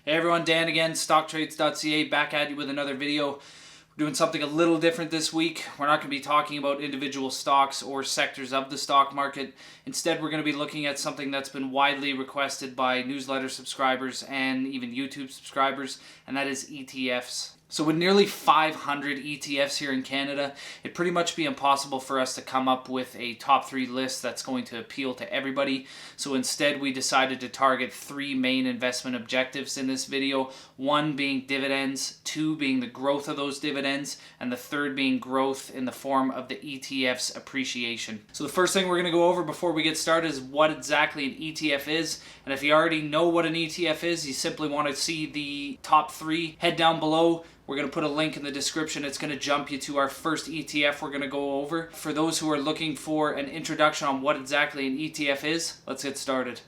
Hey everyone, Dan again, stocktrades.ca, back at you with another video. We're doing something a little different this week. We're not going to be talking about individual stocks or sectors of the stock market. Instead, we're going to be looking at something that's been widely requested by newsletter subscribers and even YouTube subscribers, and that is ETFs. So with nearly 500 ETFs here in Canada, it'd pretty much be impossible for us to come up with a top 3 list that's going to appeal to everybody. So instead, we decided to target 3 main investment objectives in this video. 1 being dividends, 2 being the growth of those dividends, and the 3rd being growth in the form of the ETF's appreciation. So the first thing we're going to go over before we get started is what exactly an ETF is. And if you already know what an ETF is, you simply want to see the top 3, head down below. We're going to put a link in the description. It's going to jump you to our first ETF we're going to go over. For those who are looking for an introduction on what exactly an ETF is, let's get started.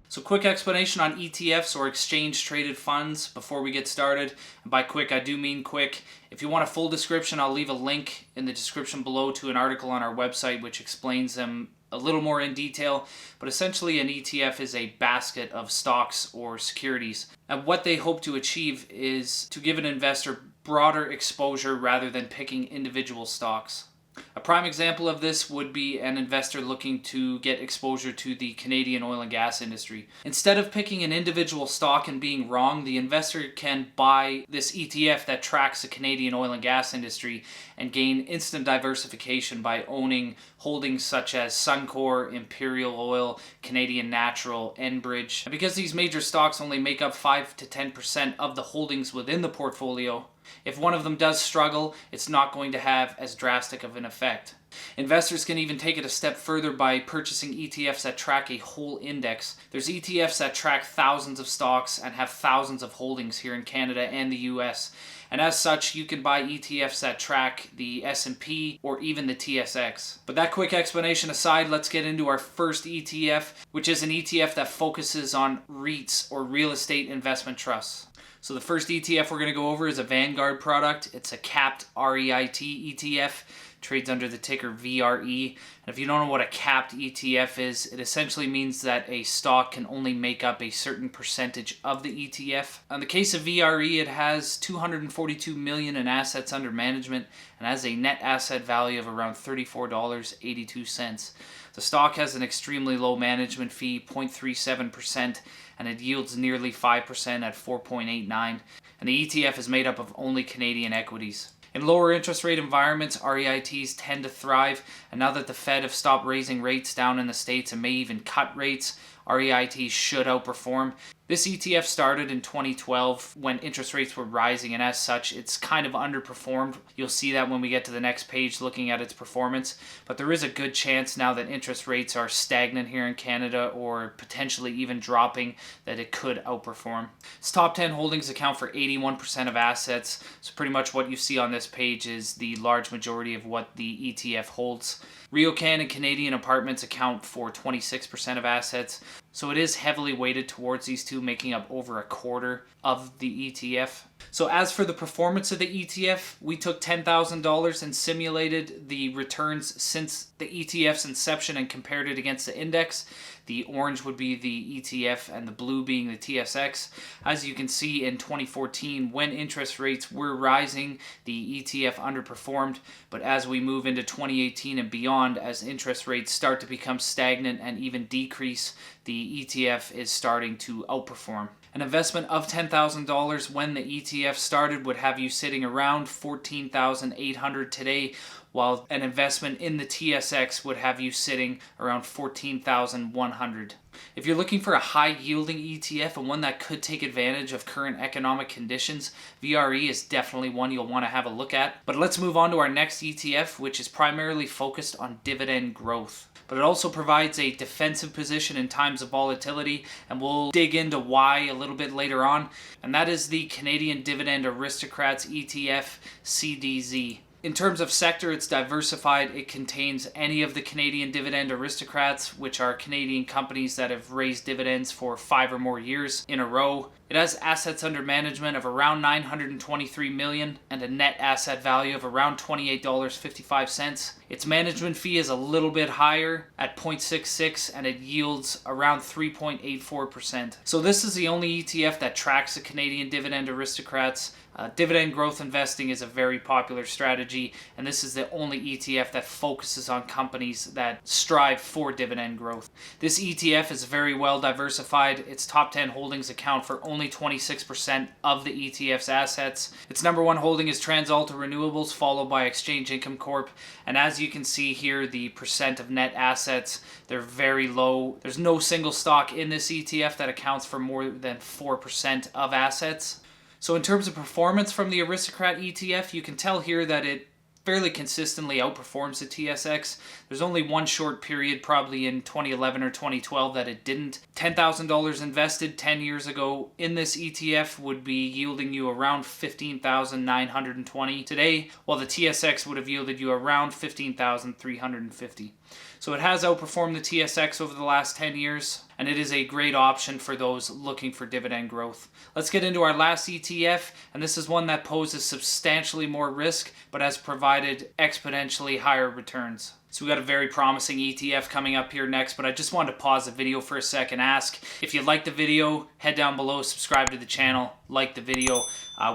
So quick explanation on ETFs, or exchange traded funds, before we get started. And by quick, I do mean quick. If you want a full description, I'll leave a link in the description below to an article on our website which explains them a little more in detail, but essentially an ETF is a basket of stocks or securities. And what they hope to achieve is to give an investor broader exposure rather than picking individual stocks. A prime example of this would be an investor looking to get exposure to the Canadian oil and gas industry. Instead of picking an individual stock and being wrong, the investor can buy this ETF that tracks the Canadian oil and gas industry and gain instant diversification by owning holdings such as Suncor, Imperial Oil, Canadian Natural, Enbridge. And because these major stocks only make up 5 to 10% of the holdings within the portfolio, if one of them does struggle, it's not going to have as drastic of an effect. Investors can even take it a step further by purchasing ETFs that track a whole index. There's ETFs that track thousands of stocks and have thousands of holdings here in Canada and the US. And as such, you can buy ETFs that track the S&P or even the TSX. But that quick explanation aside, let's get into our first ETF, which is an ETF that focuses on REITs, or real estate investment trusts. So the first ETF we're going to go over is a Vanguard product. It's a capped REIT ETF. Trades under the ticker VRE. And if you don't know what a capped ETF is, it essentially means that a stock can only make up a certain percentage of the ETF. In the case of VRE, it has $242 million in assets under management and has a net asset value of around $34.82. The stock has an extremely low management fee, 0.37%, and it yields nearly 5% at 4.89%. And the ETF is made up of only Canadian equities. In lower interest rate environments, REITs tend to thrive, and now that the Fed have stopped raising rates down in the States and may even cut rates, REITs should outperform. This ETF started in 2012 when interest rates were rising, and as such, it's kind of underperformed. You'll see that when we get to the next page looking at its performance. But there is a good chance now that interest rates are stagnant here in Canada, or potentially even dropping, that it could outperform. Its top 10 holdings account for 81% of assets. So pretty much what you see on this page is the large majority of what the ETF holds. RioCan and Canadian Apartments account for 26% of assets. So it is heavily weighted towards these two, making up over a quarter of the ETF. So as for the performance of the ETF, we took $10,000 and simulated the returns since the ETF's inception and compared it against the index. The orange would be the ETF and the blue being the TSX. As you can see, in 2014, when interest rates were rising, the ETF underperformed. But as we move into 2018 and beyond, as interest rates start to become stagnant and even decrease, the ETF is starting to outperform. An investment of $10,000 when the ETF started would have you sitting around $14,800 today, while an investment in the TSX would have you sitting around $14,100. If you're looking for a high-yielding ETF and one that could take advantage of current economic conditions, VRE is definitely one you'll want to have a look at. But let's move on to our next ETF, which is primarily focused on dividend growth. But it also provides a defensive position in times of volatility, and we'll dig into why a little bit later on. And that is the Canadian Dividend Aristocrats ETF, CDZ. In terms of sector, it's diversified. It contains any of the Canadian Dividend Aristocrats, which are Canadian companies that have raised dividends for 5 or more years in a row. It has assets under management of around $923 million and a net asset value of around $28.55. Its management fee is a little bit higher at 0.66 and it yields around 3.84%. So this is the only ETF that tracks the Canadian dividend aristocrats. Dividend growth investing is a very popular strategy, and this is the only ETF that focuses on companies that strive for dividend growth. This ETF is very well diversified. Its top 10 holdings account for only 26% of the ETF's assets. Its number one holding is TransAlta Renewables, followed by Exchange Income Corp. And as you can see here, the percent of net assets, they're very low. There's no single stock in this ETF that accounts for more than 4% of assets. So in terms of performance from the Aristocrat ETF, you can tell here that it fairly consistently outperforms the TSX. There's only one short period, probably in 2011 or 2012, that it didn't. $10,000 invested 10 years ago in this ETF would be yielding you around $15,920 today, while the TSX would have yielded you around $15,350. So it has outperformed the TSX over the last 10 years, and it is a great option for those looking for dividend growth. Let's get into our last ETF, and this is one that poses substantially more risk, but has provided exponentially higher returns. So we got a very promising ETF coming up here next, but I just wanted to pause the video for a second, ask if you like the video, head down below, subscribe to the channel, like the video.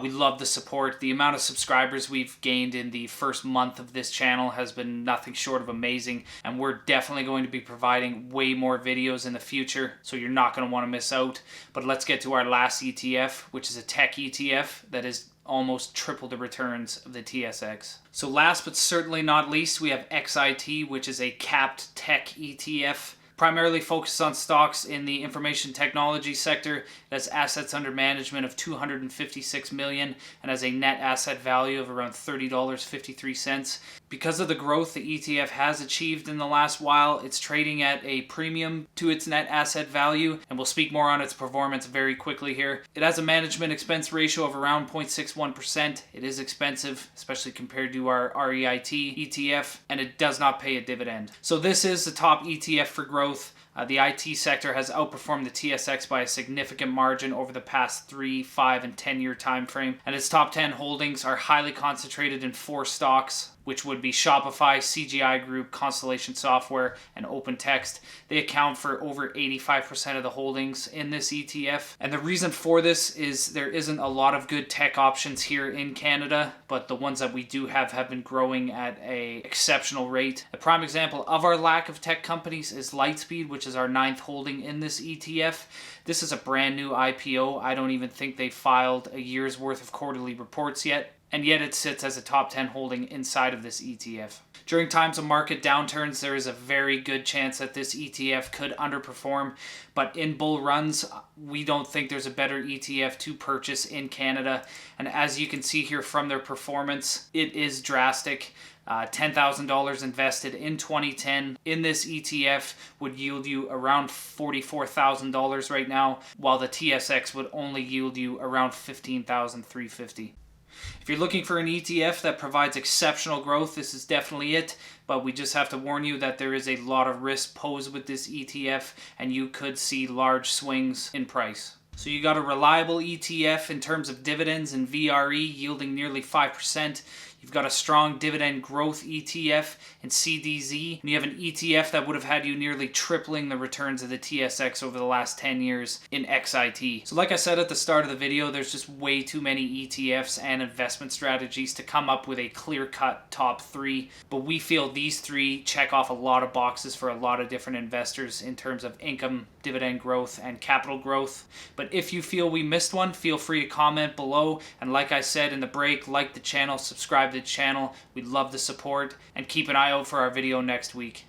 We love the support. The amount of subscribers we've gained in the first month of this channel has been nothing short of amazing, and we're definitely going to be providing way more videos in the future, so you're not going to want to miss out. But let's get to our last ETF, which is a tech ETF that is almost triple the returns of the TSX. So last but certainly not least, we have XIT, which is a capped tech ETF. Primarily focused on stocks in the information technology sector. It has assets under management of $256 million and has a net asset value of around $30.53. Because of the growth the ETF has achieved in the last while, it's trading at a premium to its net asset value, and we'll speak more on its performance very quickly here. It has a management expense ratio of around 0.61%. It is expensive, especially compared to our REIT ETF, and it does not pay a dividend. So this is the top ETF for growth. The IT sector has outperformed the TSX by a significant margin over the past 3, 5, and 10-year time frame, and its top 10 holdings are highly concentrated in 4 stocks, which would be Shopify, CGI Group, Constellation Software, and OpenText. They account for over 85% of the holdings in this ETF. And the reason for this is there isn't a lot of good tech options here in Canada, but the ones that we do have been growing at an exceptional rate. A prime example of our lack of tech companies is Lightspeed, which is our 9th holding in this ETF. This is a brand new IPO. I don't even think they filed a year's worth of quarterly reports yet, and yet it sits as a top 10 holding inside of this ETF. During times of market downturns, there is a very good chance that this ETF could underperform, but in bull runs, we don't think there's a better ETF to purchase in Canada. And as you can see here from their performance, it is drastic. $10,000 invested in 2010 in this ETF would yield you around $44,000 right now, while the TSX would only yield you around $15,350. If you're looking for an ETF that provides exceptional growth, this is definitely it, but we just have to warn you that there is a lot of risk posed with this ETF, and you could see large swings in price. So you got a reliable ETF in terms of dividends and VRE yielding nearly 5%. You've got a strong dividend growth ETF in CDZ, and you have an ETF that would have had you nearly tripling the returns of the TSX over the last 10 years in XIT. So like I said at the start of the video, there's just way too many ETFs and investment strategies to come up with a clear-cut top 3, but we feel these 3 check off a lot of boxes for a lot of different investors in terms of income, dividend growth, and capital growth. But if you feel we missed one, feel free to comment below, and like I said in the break, like the channel, subscribe to the channel. We'd love the support, and keep an eye out for our video next week.